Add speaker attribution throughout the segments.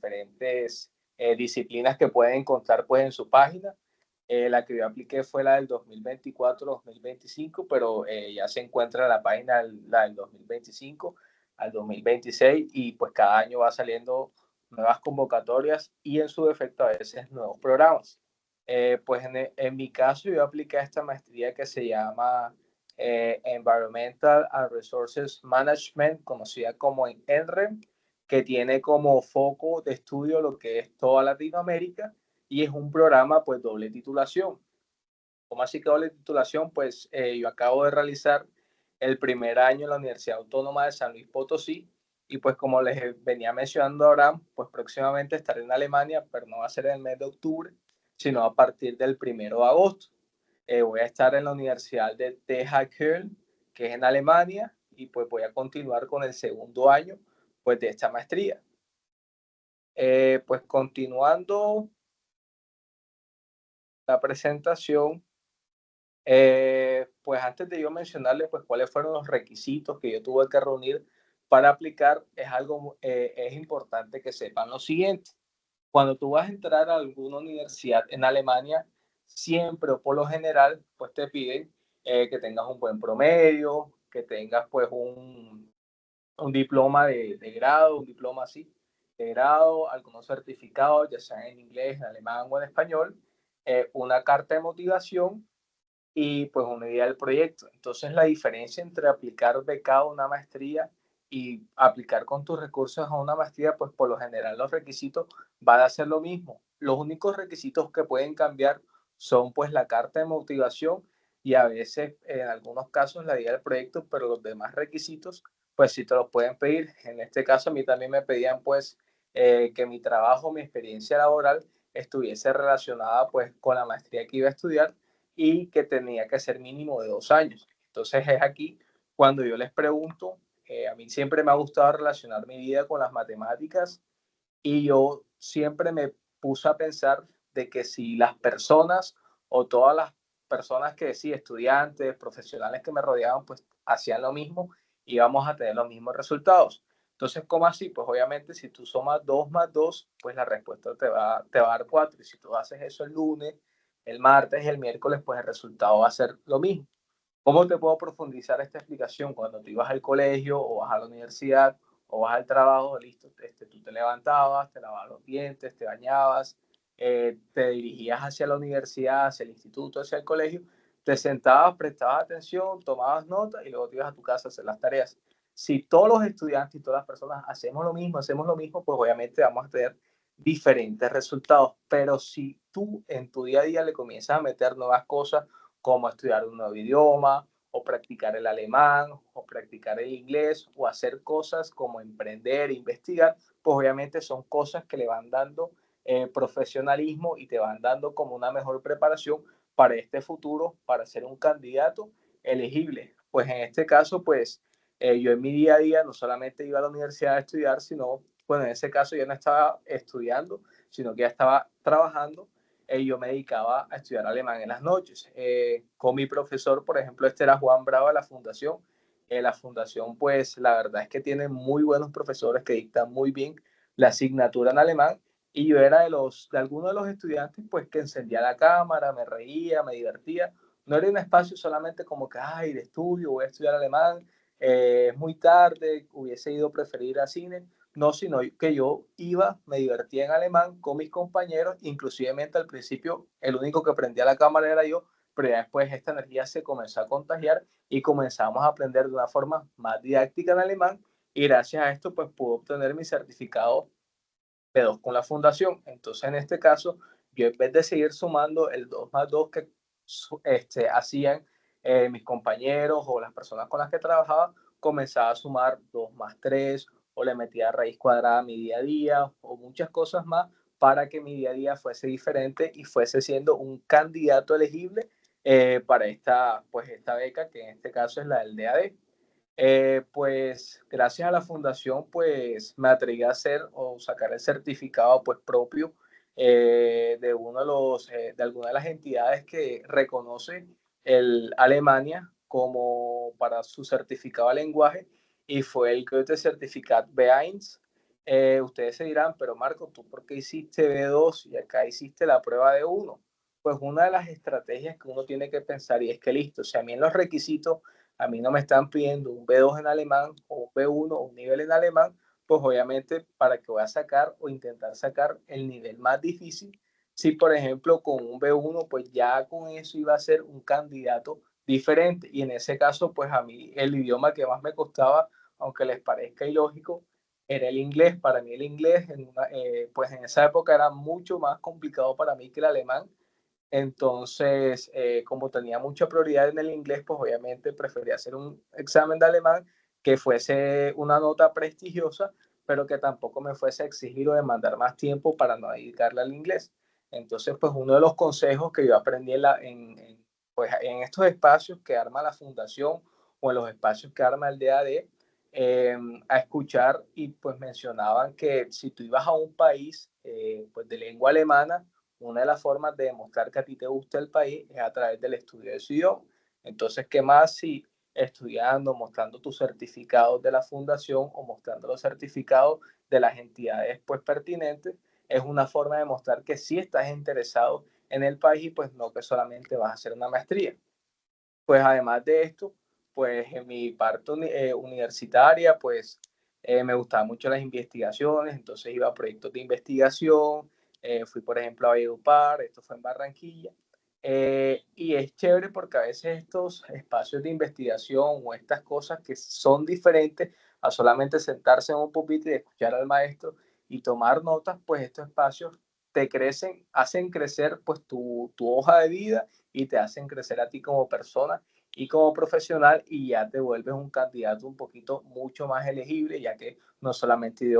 Speaker 1: diferentes disciplinas que pueden encontrar pues en su página. La que yo apliqué fue la del 2024-2025, pero ya se encuentra en la página la del 2025 al 2026 y pues cada año va saliendo nuevas convocatorias y en su defecto a veces nuevos programas. Pues en mi caso yo apliqué a esta maestría que se llama Environmental and Resources Management, conocida como ENREM, que tiene como foco de estudio lo que es toda Latinoamérica y es un programa pues doble titulación. ¿Cómo así que doble titulación? Pues yo acabo de realizar el primer año en la Universidad Autónoma de San Luis Potosí y pues como les venía mencionando ahora, pues próximamente estaré en Alemania, pero no va a ser en el mes de octubre, sino a partir del 1 de agosto. Voy a estar en la Universidad de TH Köln, que es en Alemania, y pues voy a continuar con el segundo año pues, de esta maestría. Pues continuando la presentación, pues antes de yo mencionarles pues cuáles fueron los requisitos que yo tuve que reunir para aplicar, es importante que sepan lo siguiente. Cuando tú vas a entrar a alguna universidad en Alemania, siempre o por lo general, pues te piden que tengas un buen promedio, que tengas pues un diploma de grado, un diploma así, de grado, algunos certificados, ya sea en inglés, en alemán o en español, una carta de motivación y pues una idea del proyecto. Entonces la diferencia entre aplicar becado a una maestría y aplicar con tus recursos a una maestría, pues por lo general los requisitos van a ser lo mismo. Los únicos requisitos que pueden cambiar son pues la carta de motivación y a veces en algunos casos la idea del proyecto, pero los demás requisitos pues sí te los pueden pedir. En este caso a mí también me pedían pues que mi trabajo, mi experiencia laboral estuviese relacionada pues con la maestría que iba a estudiar y que tenía que ser mínimo de 2 años. Entonces es aquí cuando yo les pregunto, a mí siempre me ha gustado relacionar mi vida con las matemáticas y yo siempre me puse a pensar de que si las personas o todas las personas que sí, estudiantes, profesionales que me rodeaban, pues hacían lo mismo, íbamos a tener los mismos resultados. Entonces, ¿cómo así? Pues obviamente si tú sumas 2 más 2, pues la respuesta te va a dar 4. Y si tú haces eso el lunes, el martes y el miércoles, pues el resultado va a ser lo mismo. ¿Cómo te puedo profundizar esta explicación? Cuando tú ibas al colegio o vas a la universidad o vas al trabajo, listo, tú te levantabas, te lavabas los dientes, te bañabas, te dirigías hacia la universidad, hacia el instituto, hacia el colegio, te sentabas, prestabas atención, tomabas notas y luego te ibas a tu casa a hacer las tareas. Si todos los estudiantes y todas las personas hacemos lo mismo, pues obviamente vamos a tener diferentes resultados. Pero si tú en tu día a día le comienzas a meter nuevas cosas, como estudiar un nuevo idioma, o practicar el alemán, o practicar el inglés, o hacer cosas como emprender, investigar, pues obviamente son cosas que le van dando profesionalismo y te van dando como una mejor preparación para este futuro, para ser un candidato elegible. Pues en este caso, pues yo en mi día a día no solamente iba a la universidad a estudiar, sino, bueno, en ese caso yo no estaba estudiando, sino que ya estaba trabajando. Yo me dedicaba a estudiar alemán en las noches. Con mi profesor, por ejemplo, este era Juan Bravo de la Fundación. La Fundación, pues, la verdad es que tiene muy buenos profesores que dictan muy bien la asignatura en alemán. Y yo era de algunos de los estudiantes, pues, que encendía la cámara, me reía, me divertía. No era un espacio solamente como que, ay, de estudio, voy a estudiar alemán, es muy tarde, hubiese ido a preferir a cine. No, sino que yo iba, me divertía en alemán con mis compañeros, inclusivemente al principio el único que prendía la cámara era yo, pero ya después esta energía se comenzó a contagiar y comenzamos a aprender de una forma más didáctica en alemán y gracias a esto pues pude obtener mi certificado P2 con la fundación. Entonces en este caso yo en vez de seguir sumando el 2 más 2 que hacían mis compañeros o las personas con las que trabajaba, comenzaba a sumar 2 más 3 o le metía raíz cuadrada a mi día a día o muchas cosas más para que mi día a día fuese diferente y fuese siendo un candidato elegible para pues, esta beca, que en este caso es la del DAD. Pues gracias a la fundación pues me atreví a hacer o sacar el certificado pues propio de uno de alguna de las entidades que reconoce el Alemania como para su certificado de lenguaje y fue el Goethe Certificat B1 Ustedes se dirán, pero Marco, ¿tú por qué hiciste B2 y acá hiciste la prueba de 1? Pues una de las estrategias que uno tiene que pensar y es que listo, si a mí en los requisitos a mí no me están pidiendo un B2 en alemán o un B1 o un nivel en alemán, pues obviamente para que voy a sacar o intentar sacar el nivel más difícil, si por ejemplo con un B1 pues ya con eso iba a ser un candidato diferente y en ese caso pues a mí el idioma que más me costaba, aunque les parezca ilógico, era el inglés. Para mí el inglés, pues en esa época era mucho más complicado para mí que el alemán. Entonces, como tenía mucha prioridad en el inglés, pues obviamente prefería hacer un examen de alemán que fuese una nota prestigiosa, pero que tampoco me fuese a exigir o demandar más tiempo para no dedicarle al inglés. Entonces, pues uno de los consejos que yo aprendí pues, en estos espacios que arma la fundación o en los espacios que arma el DAD, a escuchar y pues mencionaban que si tú ibas a un país pues de lengua alemana, una de las formas de demostrar que a ti te gusta el país es a través del estudio de su idioma. Entonces, ¿qué más si estudiando, mostrando tus certificados de la fundación o mostrando los certificados de las entidades pues pertinentes? Es una forma de mostrar que sí estás interesado en el país y pues no que solamente vas a hacer una maestría. Pues además de esto, pues en mi parte universitaria, pues me gustaban mucho las investigaciones, entonces iba a proyectos de investigación, fui por ejemplo a Valledupar, esto fue en Barranquilla, y es chévere porque a veces estos espacios de investigación o estas cosas que son diferentes a solamente sentarse en un pupitre y escuchar al maestro y tomar notas, pues estos espacios te crecen, hacen crecer pues tu hoja de vida y te hacen crecer a ti como persona y como profesional y ya te vuelves un candidato un poquito mucho más elegible, ya que no solamente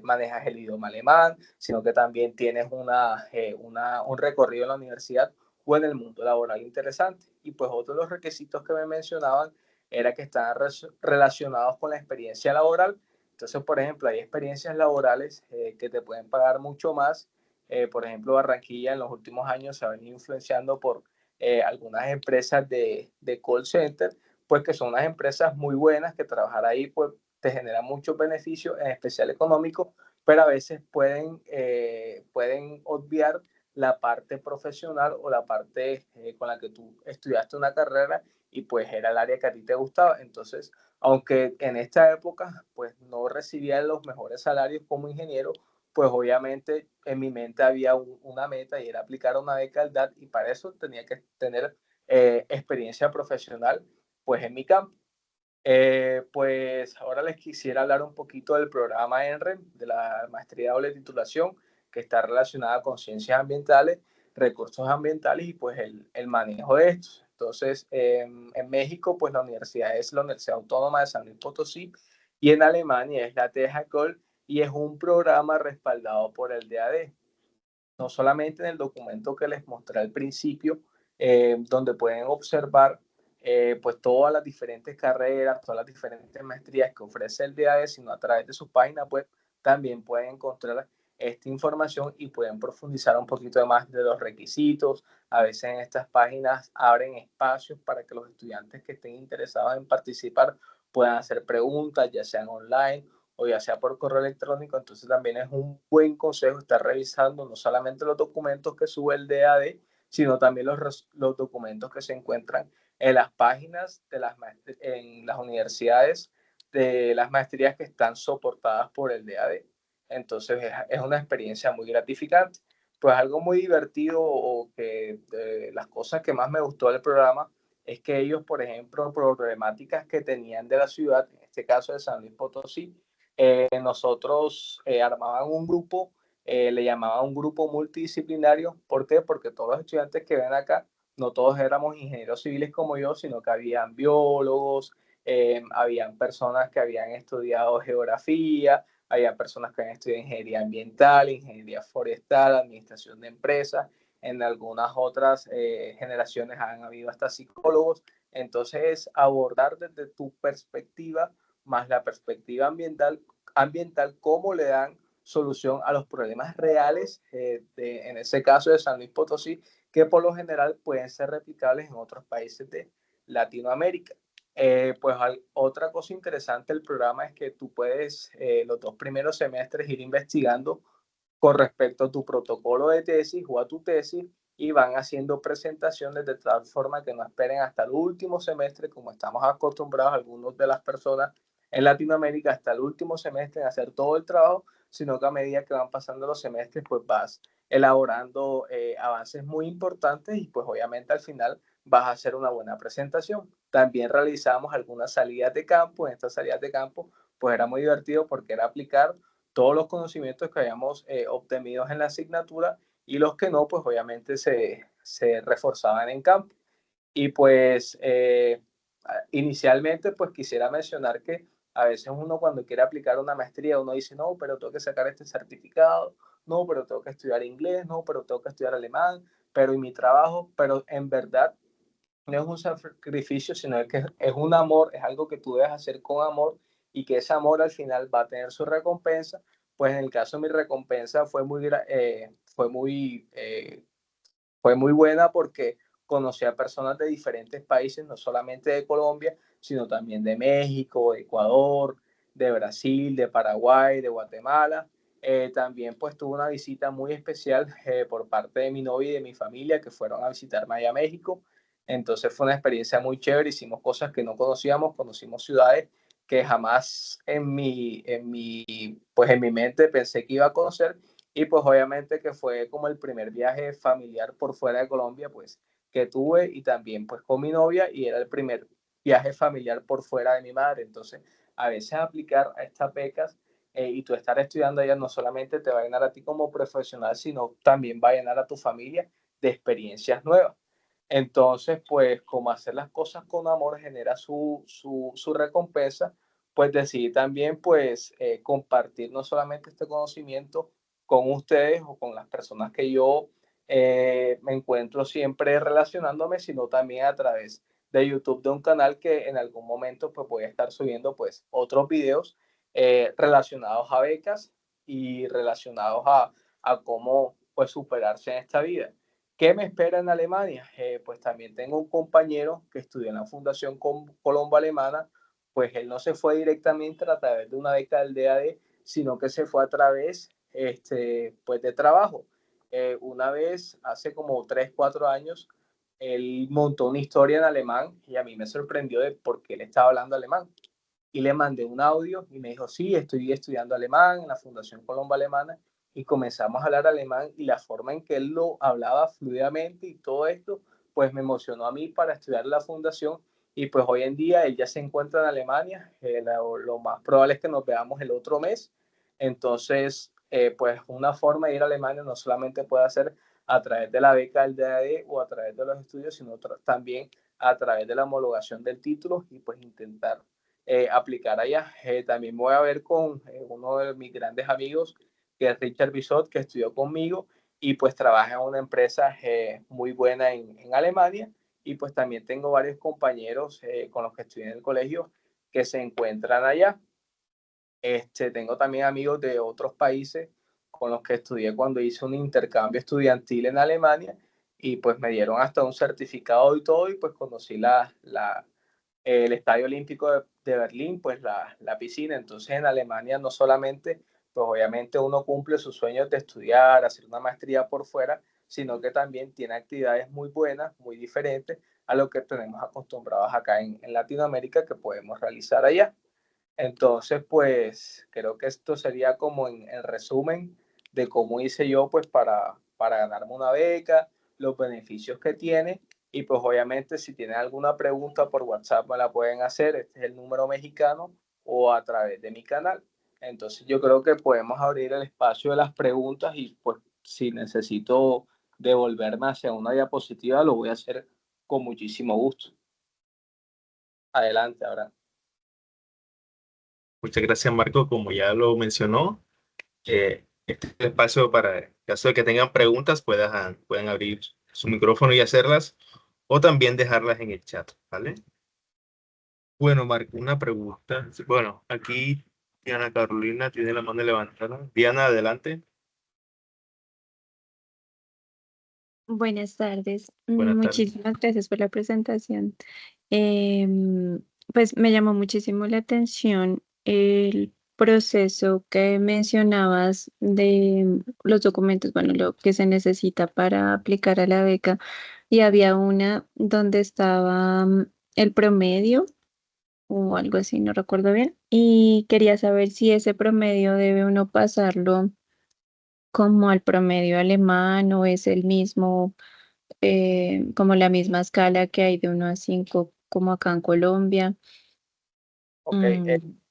Speaker 1: manejas el idioma alemán, sino que también tienes un recorrido en la universidad o en el mundo laboral interesante. Y pues otro de los requisitos que me mencionaban era que estaban relacionados con la experiencia laboral. Entonces, por ejemplo, hay experiencias laborales que te pueden pagar mucho más. Por ejemplo, Barranquilla en los últimos años se ha venido influenciando por algunas empresas de call center, pues que son unas empresas muy buenas que trabajar ahí pues te genera muchos beneficios, en especial económicos, pero a veces pueden obviar la parte profesional o la parte con la que tú estudiaste una carrera y pues era el área que a ti te gustaba. Entonces, aunque en esta época pues no recibía los mejores salarios como ingeniero, pues obviamente en mi mente había una meta y era aplicar una beca al DAT y para eso tenía que tener experiencia profesional pues en mi campo. Pues ahora les quisiera hablar un poquito del programa ENREM, de la maestría de doble titulación, que está relacionada con ciencias ambientales, recursos ambientales y pues el manejo de estos. Entonces, en México, pues la universidad es la Universidad Autónoma de San Luis Potosí y en Alemania es la THCOL y es un programa respaldado por el DAD. No solamente en el documento que les mostré al principio, donde pueden observar pues todas las diferentes carreras, todas las diferentes maestrías que ofrece el DAE, sino a través de su página web también pueden encontrar esta información y pueden profundizar un poquito más de los requisitos. A veces en estas páginas abren espacios para que los estudiantes que estén interesados en participar puedan hacer preguntas, ya sean online o ya sea por correo electrónico. Entonces también es un buen consejo estar revisando no solamente los documentos que sube el DAD, sino también los documentos que se encuentran en las páginas en las universidades de las maestrías que están soportadas por el DAD. Entonces es una experiencia muy gratificante. Pues algo muy divertido o que de las cosas que más me gustó del programa es que ellos, por ejemplo, problemáticas que tenían de la ciudad, en este caso de San Luis Potosí, nosotros armaban un grupo, le llamaban un grupo multidisciplinario. ¿Por qué? Porque todos los estudiantes que ven acá, no todos éramos ingenieros civiles como yo, sino que habían biólogos, habían personas que habían estudiado geografía, había personas que habían estudiado ingeniería ambiental, ingeniería forestal, administración de empresas. En algunas otras generaciones han habido hasta psicólogos. Entonces, abordar desde tu perspectiva más la perspectiva ambiental, cómo le dan solución a los problemas reales, en ese caso de San Luis Potosí, que por lo general pueden ser replicables en otros países de Latinoamérica. Pues otra cosa interesante del programa es que tú puedes los 2 primeros semestres ir investigando con respecto a tu protocolo de tesis o a tu tesis y van haciendo presentaciones de tal forma que no esperen hasta el último semestre, como estamos acostumbrados algunos de las personas en Latinoamérica, hasta el último semestre en hacer todo el trabajo, sino que a medida que van pasando los semestres, pues vas elaborando avances muy importantes y pues obviamente al final vas a hacer una buena presentación. También realizamos algunas salidas de campo. En estas salidas de campo, pues era muy divertido porque era aplicar todos los conocimientos que habíamos obtenido en la asignatura y los que no, pues obviamente se reforzaban en campo. Y pues inicialmente pues quisiera mencionar que a veces uno cuando quiere aplicar una maestría, uno dice, no, pero tengo que sacar este certificado, no, pero tengo que estudiar inglés, no, pero tengo que estudiar alemán, pero y mi trabajo, pero en verdad no es un sacrificio, sino que es un amor, es algo que tú debes hacer con amor y que ese amor al final va a tener su recompensa. Pues en el caso de mi recompensa fue muy buena porque conocí a personas de diferentes países, no solamente de Colombia, sino también de México, de Ecuador, de Brasil, de Paraguay, de Guatemala. También pues tuve una visita muy especial por parte de mi novia y de mi familia que fueron a visitarme allá a México. Entonces fue una experiencia muy chévere, hicimos cosas que no conocíamos, conocimos ciudades que jamás pues en mi mente pensé que iba a conocer y pues obviamente que fue como el primer viaje familiar por fuera de Colombia, pues que tuve y también pues con mi novia y era el primer viaje familiar por fuera de mi madre. Entonces, a veces aplicar a estas becas y tú estar estudiando allá no solamente te va a llenar a ti como profesional, sino también va a llenar a tu familia de experiencias nuevas. Entonces, pues como hacer las cosas con amor genera su recompensa, pues decidí también pues compartir no solamente este conocimiento con ustedes o con las personas que yo me encuentro siempre relacionándome, sino también a través de YouTube de un canal que en algún momento pues voy a estar subiendo pues otros videos relacionados a becas y relacionados a cómo pues superarse en esta vida. ¿Qué me espera en Alemania? Pues también tengo un compañero que estudió en la Fundación Colombo Alemana, pues él no se fue directamente a través de una beca del DAD, sino que se fue a través pues de trabajo. Una vez, hace como 3 4 años, él montó una historia en alemán y a mí me sorprendió de por qué él estaba hablando alemán. Y le mandé un audio y me dijo, sí, estoy estudiando alemán en la Fundación Colombo Alemana y comenzamos a hablar alemán y la forma en que él lo hablaba fluidamente y todo esto, pues me emocionó a mí para estudiar la fundación y pues hoy en día él ya se encuentra en Alemania, lo más probable es que nos veamos el otro mes, entonces pues una forma de ir a Alemania no solamente puede ser a través de la beca del DAD o a través de los estudios, sino también a través de la homologación del título y pues intentar aplicar allá. También me voy a ver con uno de mis grandes amigos, que es Richard Bisot, que estudió conmigo y pues trabaja en una empresa muy buena en Alemania. Y pues también tengo varios compañeros con los que estudié en el colegio que se encuentran allá. Tengo también amigos de otros países con los que estudié cuando hice un intercambio estudiantil en Alemania y pues me dieron hasta un certificado y todo y pues conocí el Estadio Olímpico de Berlín, pues la piscina. Entonces en Alemania no solamente, pues obviamente uno cumple sus sueños de estudiar, hacer una maestría por fuera, sino que también tiene actividades muy buenas, muy diferentes a lo que tenemos acostumbrados acá en Latinoamérica que podemos realizar allá. Entonces, pues creo que esto sería como en resumen de cómo hice yo pues para ganarme una beca, los beneficios que tiene y pues obviamente si tienen alguna pregunta por WhatsApp me la pueden hacer, este es el número mexicano o a través de mi canal. Entonces yo creo que podemos abrir el espacio de las preguntas y pues si necesito devolverme hacia una diapositiva lo voy a hacer con muchísimo gusto. Adelante, ahora.
Speaker 2: Muchas gracias, Marco. Como ya lo mencionó, este espacio para, en caso de que tengan preguntas, puedan abrir su micrófono y hacerlas, o también dejarlas en el chat, ¿vale? Bueno, Marco, una pregunta. Bueno, aquí Diana Carolina tiene la mano levantada. Diana, adelante.
Speaker 3: Buenas tardes.
Speaker 2: Buenas tardes.
Speaker 3: Muchísimas gracias por la presentación. Em, Pues me llamó muchísimo la atención el proceso que mencionabas de los documentos, bueno, lo que se necesita para aplicar a la beca. Y había una donde estaba el promedio o algo así, no recuerdo bien. Y quería saber si ese promedio debe uno pasarlo como al promedio alemán o es el mismo, como la misma escala que hay de 1 a 5 como acá en Colombia.
Speaker 1: Ok,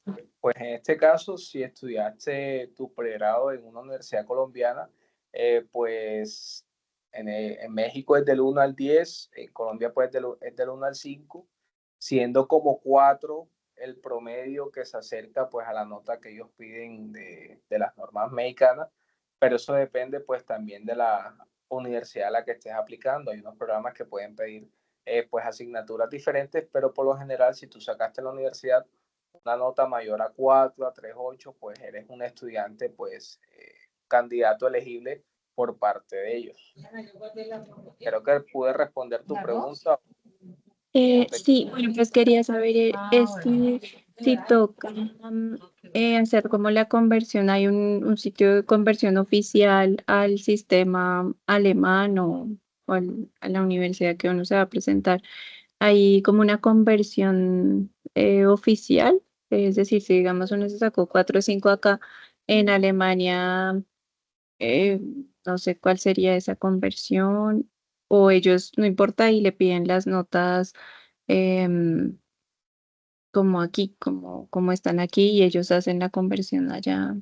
Speaker 3: Mm,
Speaker 1: pues en este caso, si estudiaste tu pregrado en una universidad colombiana, pues en México es del 1 al 10, en Colombia pues es del 1 al 5, siendo como 4 el promedio que se acerca pues a la nota que ellos piden de las normas mexicanas, pero eso depende pues también de la universidad a la que estés aplicando. Hay unos programas que pueden pedir pues asignaturas diferentes, pero por lo general si tú sacaste en la universidad una nota mayor a 4 a 3,8, pues eres un estudiante, pues candidato elegible por parte de ellos. Creo que pude responder tu pregunta.
Speaker 3: sí, bueno, pues quería saber si toca hacer como la conversión. Hay un sitio de conversión oficial al sistema alemán o a la universidad que uno se va a presentar. Hay como una conversión oficial, es decir, si digamos uno se sacó 4 o 5 acá en Alemania, eh, no sé cuál sería esa conversión, o ellos no importa y le piden las notas em, como aquí, como están aquí y ellos hacen la conversión allá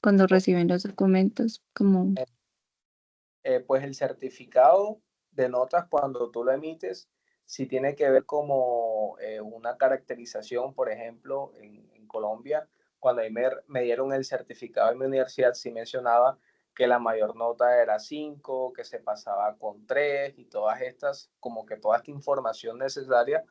Speaker 3: cuando reciben los documentos, como...
Speaker 1: Pues el certificado de notas cuando tú lo emites, si tiene que ver como una caracterización, por ejemplo, en Colombia, cuando ahí me dieron el certificado en mi universidad, sí mencionaba que la mayor nota era 5, que se pasaba con 3 y todas estas, como que toda esta información necesaria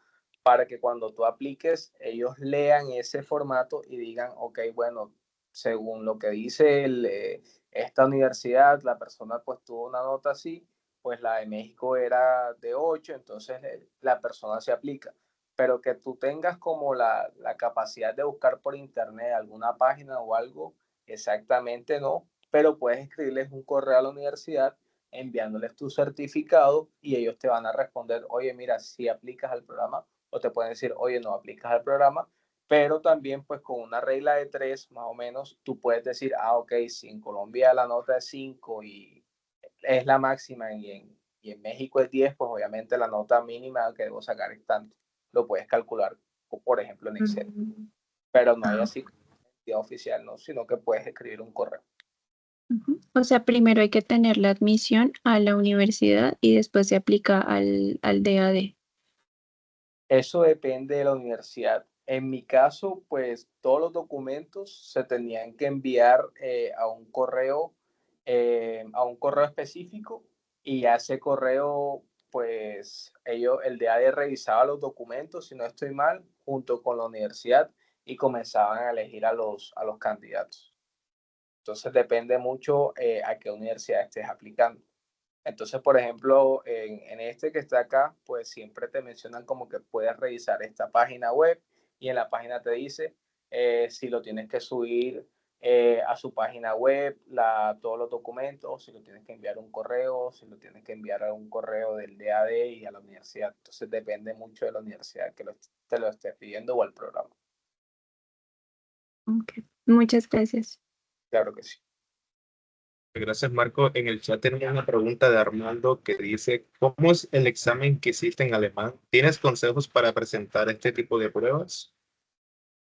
Speaker 1: para que cuando tú apliques, ellos lean ese formato y digan, ok, bueno, según lo que dice esta universidad, la persona pues tuvo una nota así, pues la de México era de 8, entonces la persona se aplica. Pero que tú tengas como la capacidad de buscar por internet alguna página o algo, exactamente no, pero puedes escribirles un correo a la universidad enviándoles tu certificado y ellos te van a responder, oye, mira, si aplicas al programa, o te pueden decir, oye, no aplicas al programa, pero también pues con una regla de 3 más o menos, tú puedes decir, ah, ok, si en Colombia la nota es 5 y es la máxima y en México es 10, pues obviamente la nota mínima que debo sacar es tanto. Lo puedes calcular, por ejemplo, en Excel,
Speaker 3: Mm,
Speaker 1: pero no hay
Speaker 3: ah,
Speaker 1: así como oficial, ¿no? Sino que puedes escribir un correo.
Speaker 3: ujú. O sea, primero hay que tener la admisión a la universidad y después se aplica al DAD.
Speaker 1: Eso depende de la universidad. En mi caso, pues todos los documentos se tenían que enviar a un correo específico y a ese correo, pues el DAD revisaba los documentos, si no estoy mal, junto con la universidad y comenzaban a elegir a los candidatos. Entonces depende mucho a qué universidad estés aplicando. Entonces, por ejemplo, en este que está acá, pues siempre te mencionan como que puedes revisar esta página web y en la página te dice si lo tienes que subir a su página web, todos los documentos, si lo tienes que enviar un correo, si lo tienes que enviar a un correo del DAD y a la universidad. Entonces, depende mucho de la universidad que te lo esté pidiendo o el programa.
Speaker 3: Ok. Muchas gracias.
Speaker 1: Claro que sí.
Speaker 2: Gracias, Marco. En el chat tenemos una pregunta de Armando que dice, ¿cómo es el examen que existe en alemán? ¿Tienes consejos para presentar este tipo de pruebas?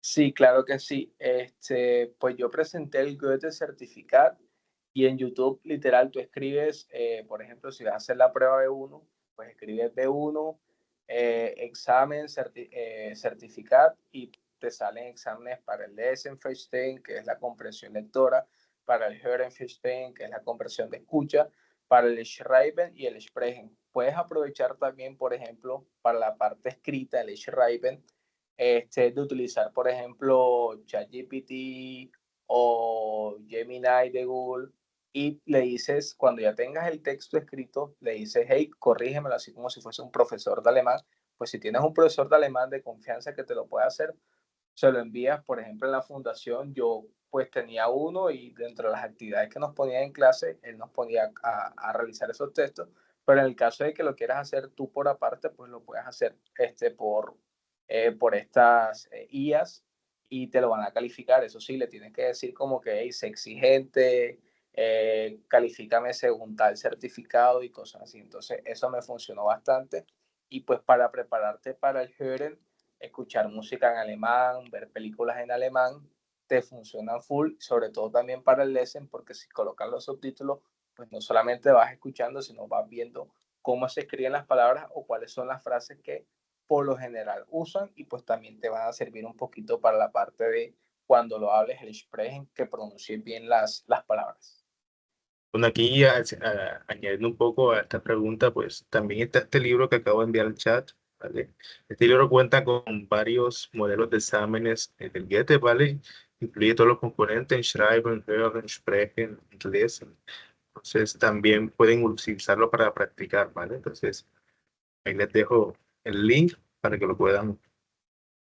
Speaker 1: Sí, claro que sí. Pues yo presenté el Goethe Certificat y en YouTube, literal, tú escribes, por ejemplo, si vas a hacer la prueba B1, pues escribes B1, examen, certificat y te salen exámenes para el Lesenfeinstein, que es la comprensión lectora, para el Hörenfeinstein, que es la comprensión de escucha, para el Schreiben y el Sprechen. Puedes aprovechar también, por ejemplo, para la parte escrita, el Schreiben, de utilizar, por ejemplo, ChatGPT o Gemini de Google y le dices, cuando ya tengas el texto escrito, le dices, hey, corrígemelo así como si fuese un profesor de alemán pues si tienes un profesor de alemán de confianza que te lo pueda hacer, se lo envías. Por ejemplo, en la fundación yo pues tenía uno y dentro de las actividades que nos ponía en clase, él nos ponía a realizar esos textos, pero en el caso de que lo quieras hacer tú por aparte, pues lo puedes hacer por estas IAs y te lo van a calificar. Eso sí, le tienes que decir como que hey, sé exigente, califícame según tal certificado y cosas así. Entonces, eso me funcionó bastante. Y pues para prepararte para el Hören, escuchar música en alemán, ver películas en alemán, te funciona full, sobre todo también para el lesson, porque si colocan los subtítulos, pues no solamente vas escuchando, sino vas viendo cómo se escriben las palabras o cuáles son las frases que por lo general usan y pues también te van a servir un poquito para la parte de cuando lo hables, el sprechen, que pronuncies bien las palabras.
Speaker 2: Bueno, aquí añadiendo un poco a esta pregunta, pues también está este libro que acabo de enviar al chat, ¿vale? Este libro cuenta con varios modelos de exámenes del Goethe, ¿vale? Incluye todos los componentes, Schreiben, Hören, Sprechen, Lesen. Entonces también pueden utilizarlo para practicar, ¿vale? Entonces ahí les dejo el link para que lo puedan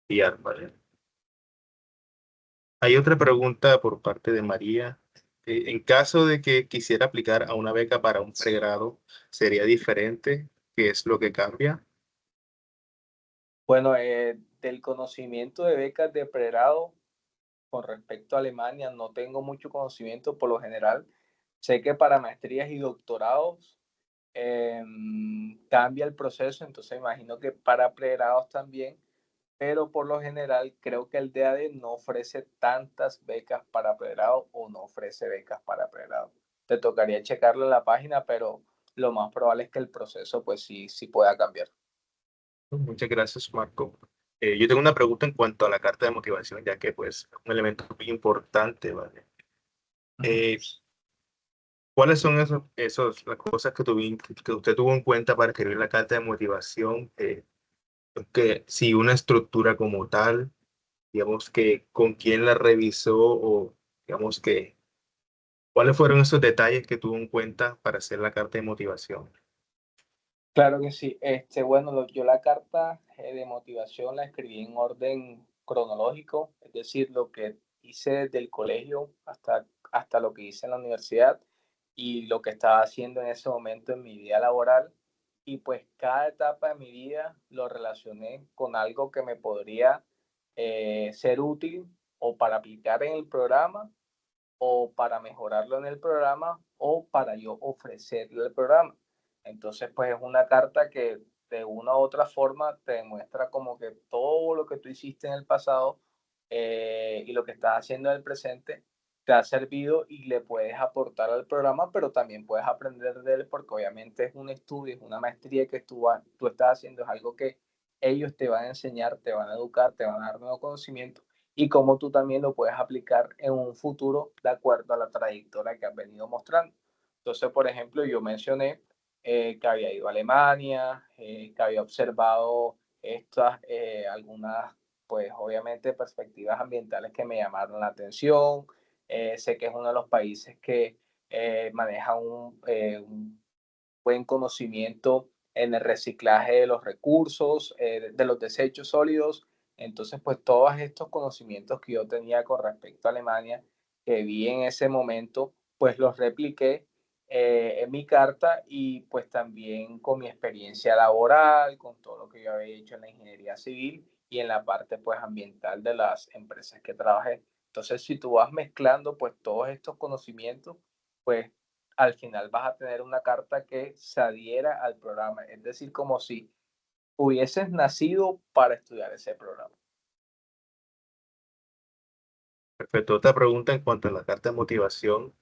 Speaker 2: enviar, ¿vale? Hay otra pregunta por parte de María. En caso de que quisiera aplicar a una beca para un pregrado, ¿sería diferente? ¿Qué es lo que cambia?
Speaker 1: Bueno, del conocimiento de becas de pregrado con respecto a Alemania, no tengo mucho conocimiento por lo general. Sé que para maestrías y doctorados cambia el proceso, entonces imagino que para pregrados también, pero por lo general creo que el DAD no ofrece tantas becas para pregrado o no ofrece becas para pregrado. Te tocaría checarlo en la página, pero lo más probable es que el proceso pues sí pueda cambiar.
Speaker 2: Muchas gracias, Marco. Yo tengo una pregunta en cuanto a la carta de motivación, ya que pues es un elemento muy importante, ¿vale? Eh, ¿Cuáles son las cosas que usted tuvo en cuenta para escribir la carta de motivación? Que si una estructura como tal, digamos que con quién la revisó o digamos que cuáles fueron esos detalles que tuvo en cuenta para hacer la carta de motivación.
Speaker 1: Claro que sí. Bueno, yo la carta de motivación la escribí en orden cronológico, es decir, lo que hice desde el colegio hasta lo que hice en la universidad y lo que estaba haciendo en ese momento en mi vida laboral. Y pues cada etapa de mi vida lo relacioné con algo que me podría ser útil o para aplicar en el programa o para mejorarlo en el programa o para yo ofrecerle el programa. Entonces, pues es una carta que de una u otra forma te demuestra como que todo lo que tú hiciste en el pasado y lo que estás haciendo en el presente te ha servido y le puedes aportar al programa, pero también puedes aprender de él porque obviamente es un estudio, es una maestría que tú estás haciendo, es algo que ellos te van a enseñar, te van a educar, te van a dar nuevo conocimiento y cómo tú también lo puedes aplicar en un futuro de acuerdo a la trayectoria que has venido mostrando. Entonces, por ejemplo, yo mencioné que había ido a Alemania, que había observado algunas, pues obviamente, perspectivas ambientales que me llamaron la atención. Sé que es uno de los países que maneja un buen conocimiento en el reciclaje de los recursos, de los desechos sólidos. Entonces, pues todos estos conocimientos que yo tenía con respecto a Alemania, que vi en ese momento, pues los repliqué en mi carta y pues también con mi experiencia laboral, con todo lo que yo había hecho en la ingeniería civil y en la parte pues ambiental de las empresas que trabajé. Entonces, si tú vas mezclando pues todos estos conocimientos, pues al final vas a tener una carta que se adhiera al programa, es decir, como si hubieses nacido para estudiar ese programa.
Speaker 2: Perfecto. Otra pregunta en cuanto a la carta de motivación.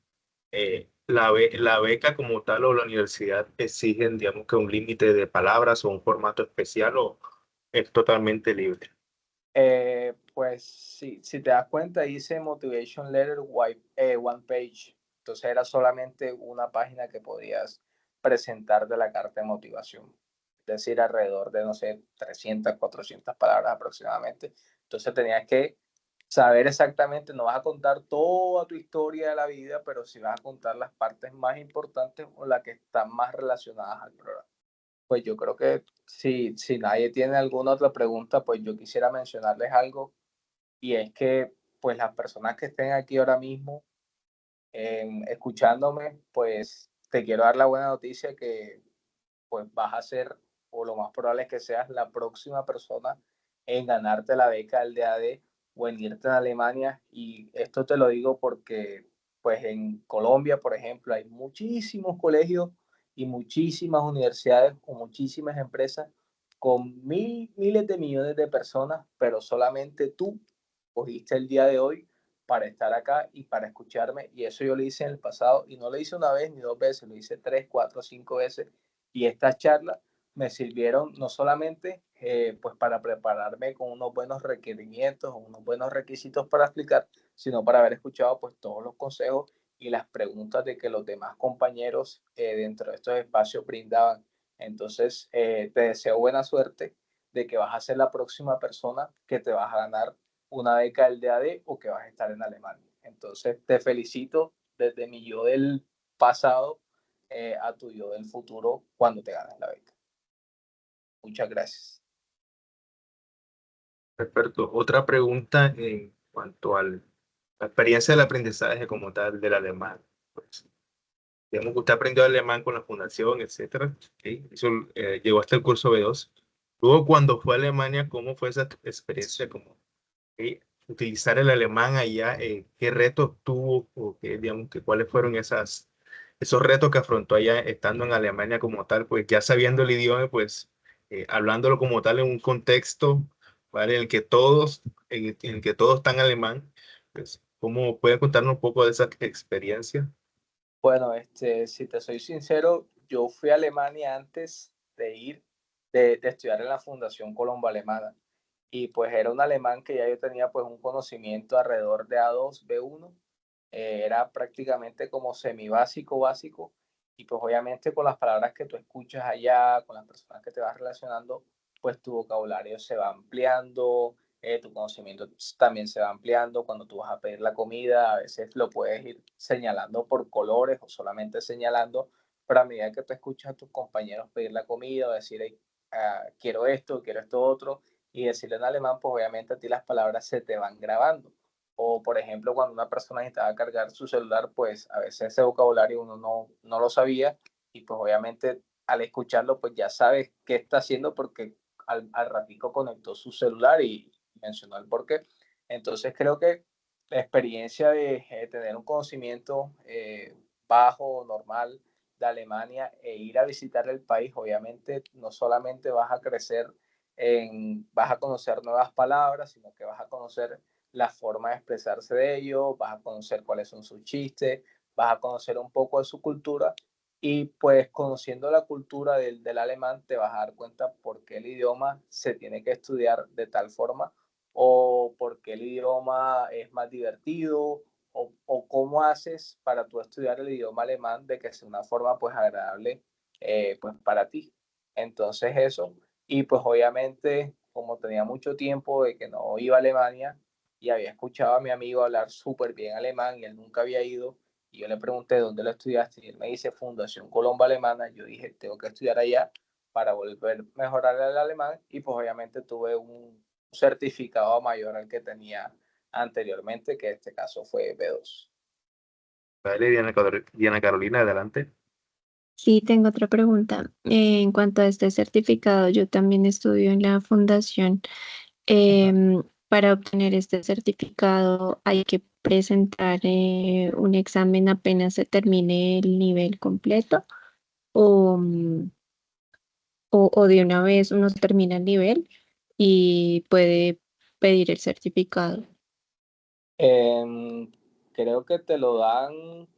Speaker 2: La beca como tal o la universidad exigen, digamos, que un límite de palabras o un formato especial o es totalmente libre.
Speaker 1: Pues sí, si te das cuenta, hice Motivation Letter One Page. Entonces era solamente una página que podías presentar de la carta de motivación. Es decir, alrededor de, no sé, 300, 400 palabras aproximadamente. Entonces tenías que saber exactamente, no vas a contar toda tu historia de la vida, pero sí vas a contar las partes más importantes o las que están más relacionadas al programa. Pues yo creo que si nadie tiene alguna otra pregunta, pues yo quisiera mencionarles algo, y es que pues las personas que estén aquí ahora mismo escuchándome, pues te quiero dar la buena noticia que pues vas a ser, o lo más probable es que seas la próxima persona en ganarte la beca del DAD o en irte a Alemania. Y esto te lo digo porque pues en Colombia, por ejemplo, hay muchísimos colegios y muchísimas universidades o muchísimas empresas con miles de millones de personas, pero solamente tú cogiste el día de hoy para estar acá y para escucharme. Y eso yo lo hice en el pasado, y no lo hice una vez ni dos veces, lo hice tres, cuatro, cinco veces. Y estas charlas me sirvieron no solamente pues para prepararme con unos buenos requerimientos o unos buenos requisitos para explicar, sino para haber escuchado pues todos los consejos y las preguntas de que los demás compañeros dentro de estos espacios brindaban. Entonces, te deseo buena suerte de que vas a ser la próxima persona que te vas a ganar una beca del DAD o que vas a estar en Alemania. Entonces, te felicito desde mi yo del pasado a tu yo del futuro cuando te ganes la beca. Muchas gracias.
Speaker 2: Perfecto. Otra pregunta en cuanto a la experiencia del aprendizaje como tal del alemán. Pues, digamos que usted aprendió alemán con la fundación, etcétera. ¿Okay? Eso, llegó hasta el curso B2. Luego, cuando fue a Alemania, ¿cómo fue esa experiencia? Como, ¿okay? Utilizar el alemán allá, ¿qué retos tuvo o qué, digamos, que cuáles fueron esos retos que afrontó allá estando en Alemania como tal? Pues ya sabiendo el idioma, pues hablándolo como tal en un contexto, ¿vale? En el que todos están alemán, pues, ¿cómo puede contarnos un poco de esa experiencia?
Speaker 1: Bueno, si te soy sincero, yo fui a Alemania antes de ir, de estudiar en la Fundación Colombo Alemana. Y pues era un alemán que ya yo tenía pues un conocimiento alrededor de A2, B1. Era prácticamente como semibásico, básico. Y pues obviamente con las palabras que tú escuchas allá, con las personas que te vas relacionando, pues tu vocabulario se va ampliando, tu conocimiento también se va ampliando. Cuando tú vas a pedir la comida, a veces lo puedes ir señalando por colores o solamente señalando, pero a medida que tú escuchas a tus compañeros pedir la comida o decir, hey, quiero esto otro, y decirlo en alemán, pues obviamente a ti las palabras se te van grabando. O por ejemplo, cuando una persona necesitaba cargar su celular, pues a veces ese vocabulario uno no lo sabía, y pues obviamente al escucharlo, pues ya sabes qué está haciendo porque al ratico conectó su celular y mencionó el porqué. Entonces creo que la experiencia de tener un conocimiento bajo o normal de Alemania e ir a visitar el país, obviamente no solamente vas a crecer vas a conocer nuevas palabras, sino que vas a conocer la forma de expresarse de ellos, vas a conocer cuáles son sus chistes, vas a conocer un poco de su cultura, y pues conociendo la cultura del alemán te vas a dar cuenta por qué el idioma se tiene que estudiar de tal forma, o por qué el idioma es más divertido, o cómo haces para tú estudiar el idioma alemán de que sea una forma pues agradable pues para ti. Entonces eso, y pues obviamente como tenía mucho tiempo de que no iba a Alemania y había escuchado a mi amigo hablar súper bien alemán y él nunca había ido, y yo le pregunté dónde lo estudiaste y él me dice Fundación Colombo Alemana. Yo dije, tengo que estudiar allá para volver a mejorar el alemán, y pues obviamente tuve un certificado mayor al que tenía anteriormente, que en este caso fue B2.
Speaker 2: Vale, Diana Carolina, adelante.
Speaker 3: Sí, tengo otra pregunta. En cuanto a este certificado, yo también estudio en la fundación. Para obtener este certificado hay que presentar un examen apenas se termine el nivel completo o, o de una vez uno termina el nivel y puede pedir el certificado.
Speaker 1: Eh, Creo que te lo dan.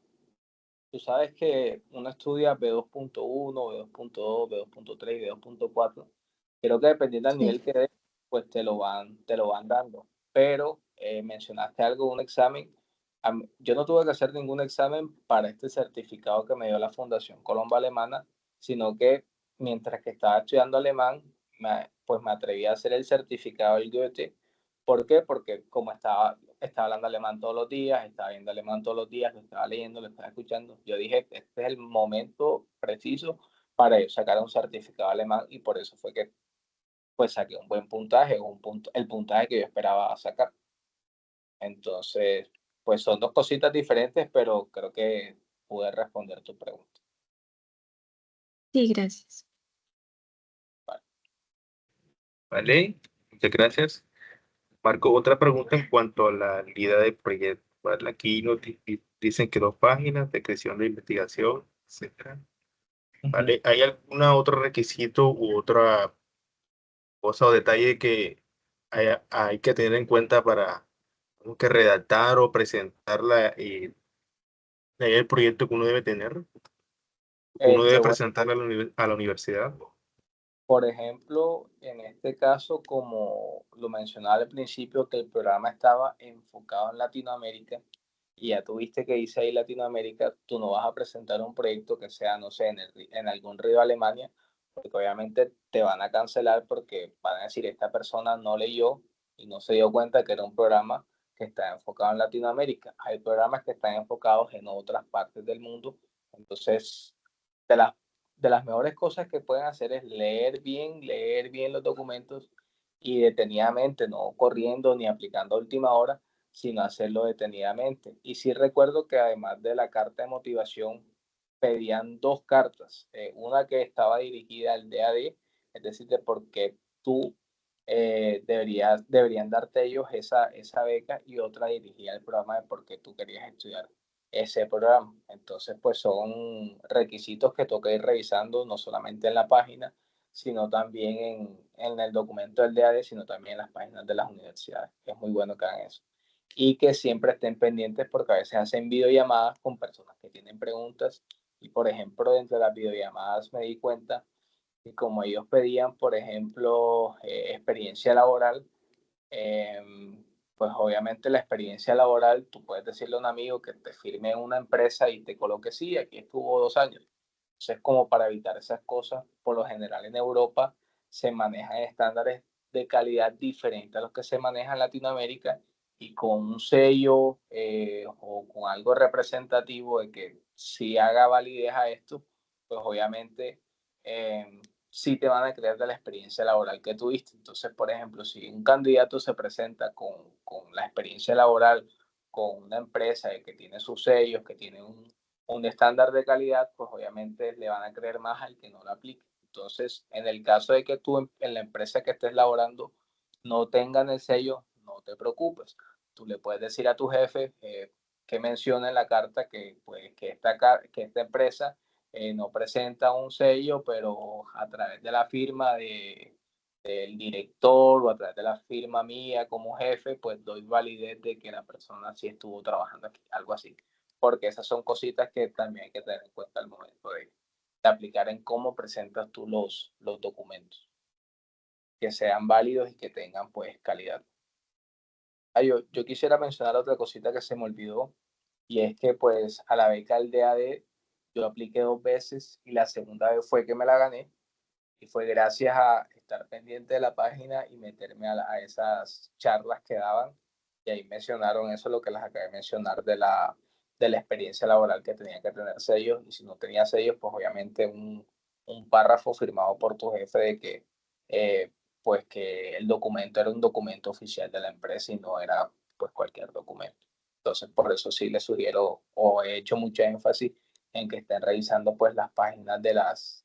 Speaker 1: Tú sabes que uno estudia B2.1, B2.2, B2.3 y B2.4. Creo que dependiendo del
Speaker 3: Sí.
Speaker 1: nivel que des, pues te lo van dando. Pero mencionaste algo, un examen. Yo no tuve que hacer ningún examen para este certificado que me dio la Fundación Colombo Alemana, sino que mientras que estaba estudiando alemán, pues me atreví a hacer el certificado del Goethe. ¿Por qué? Porque como estaba hablando alemán todos los días, estaba viendo alemán todos los días, lo estaba leyendo, lo estaba escuchando. Yo dije, este es el momento preciso para yo sacar un certificado alemán, y por eso fue que pues saqué un buen puntaje, el puntaje que yo esperaba sacar. Entonces, pues son dos cositas diferentes, pero creo que pude responder tu pregunta.
Speaker 3: Sí, gracias.
Speaker 2: Vale, muchas gracias. Marco, otra pregunta en cuanto a la guía de proyecto. ¿Vale? Aquí nos dicen que 2 páginas de creación de investigación, etcétera. ¿Vale? ¿Hay algún otro requisito u otra cosa o detalle que hay que tener en cuenta para como que redactar o presentar el proyecto que uno debe tener, que uno debe
Speaker 1: Bueno,
Speaker 2: presentar a la universidad?
Speaker 1: por ejemplo, en este caso, como lo mencionaba al principio, que el programa estaba enfocado en Latinoamérica, y ya tuviste que dice ahí Latinoamérica, tú no vas a presentar un proyecto que sea, no sé, en algún río de Alemania, porque obviamente te van a cancelar porque van a decir, esta persona no leyó y no se dio cuenta que era un programa que está enfocado en Latinoamérica. Hay programas que están enfocados en otras partes del mundo, entonces de las mejores cosas que pueden hacer es leer bien los documentos y detenidamente, no corriendo ni aplicando a última hora, sino hacerlo detenidamente. Y sí recuerdo que además de la carta de motivación, pedían 2 cartas, una que estaba dirigida al DAD, es decir, de por qué tú deberían darte ellos esa beca, y otra dirigida al programa de por qué tú querías estudiar ese programa. Entonces, pues son requisitos que toca ir revisando, no solamente en la página, sino también en el documento del DAD, sino también en las páginas de las universidades. Es muy bueno que hagan eso. Y que siempre estén pendientes porque a veces hacen videollamadas con personas que tienen preguntas. Y, por ejemplo, dentro de las videollamadas me di cuenta que como ellos pedían, por ejemplo, experiencia laboral, pues obviamente la experiencia laboral, tú puedes decirle a un amigo que te firme en una empresa y te coloque, sí, aquí estuvo 2 años. Entonces, como para evitar esas cosas, por lo general en Europa se manejan estándares de calidad diferentes a los que se manejan en Latinoamérica, y con un sello o con algo representativo de que si haga validez a esto, pues obviamente sí te van a creer de la experiencia laboral que tuviste. Entonces, por ejemplo, si un candidato se presenta con la experiencia laboral con una empresa que tiene sus sellos, que tiene un estándar de calidad, pues obviamente le van a creer más al que no lo aplique. Entonces, en el caso de que tú en la empresa que estés laborando no tengan el sello, no te preocupes. Tú le puedes decir a tu jefe que mencione en la carta que, pues, que esta empresa no presenta un sello, pero a través de la firma del director o a través de la firma mía como jefe, pues doy validez de que la persona sí estuvo trabajando aquí, algo así. Porque esas son cositas que también hay que tener en cuenta al momento de aplicar en cómo presentas tú los documentos, que sean válidos y que tengan pues calidad. Yo quisiera mencionar otra cosita que se me olvidó, y es que pues a la beca del DAD yo apliqué 2 veces, y la segunda vez fue que me la gané, y fue gracias a estar pendiente de la página y meterme a esas charlas que daban, y ahí mencionaron eso, lo que les acabé de mencionar de la experiencia laboral, que tenía que tener sellos, y si no tenía sellos, pues obviamente un párrafo firmado por tu jefe de que pues que el documento era un documento oficial de la empresa y no era pues cualquier documento. Entonces, por eso sí les sugiero o he hecho mucho énfasis en que estén revisando pues las páginas de las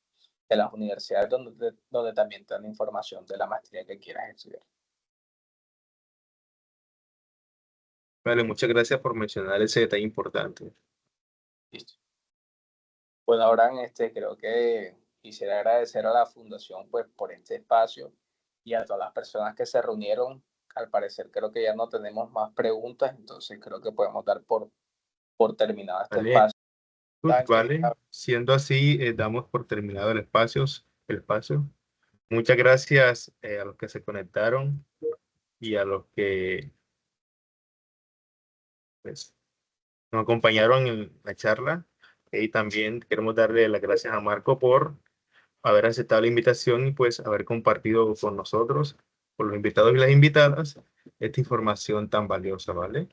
Speaker 1: universidades donde también te dan información de la maestría que quieras estudiar.
Speaker 2: Vale, muchas gracias por mencionar ese detalle importante.
Speaker 1: Listo. Bueno, Abraham, creo que quisiera agradecer a la Fundación pues por este espacio y a todas las personas que se reunieron. Al parecer creo que ya no tenemos más preguntas, entonces creo que podemos dar por terminado este
Speaker 2: Vale,
Speaker 1: espacio.
Speaker 2: vale. Siendo así, damos por terminado el espacio. Muchas gracias a los que se conectaron y a los que pues, nos acompañaron en la charla. Y también queremos darle las gracias a Marco por haber aceptado la invitación y pues haber compartido con nosotros, con los invitados y las invitadas, esta información tan valiosa, ¿vale?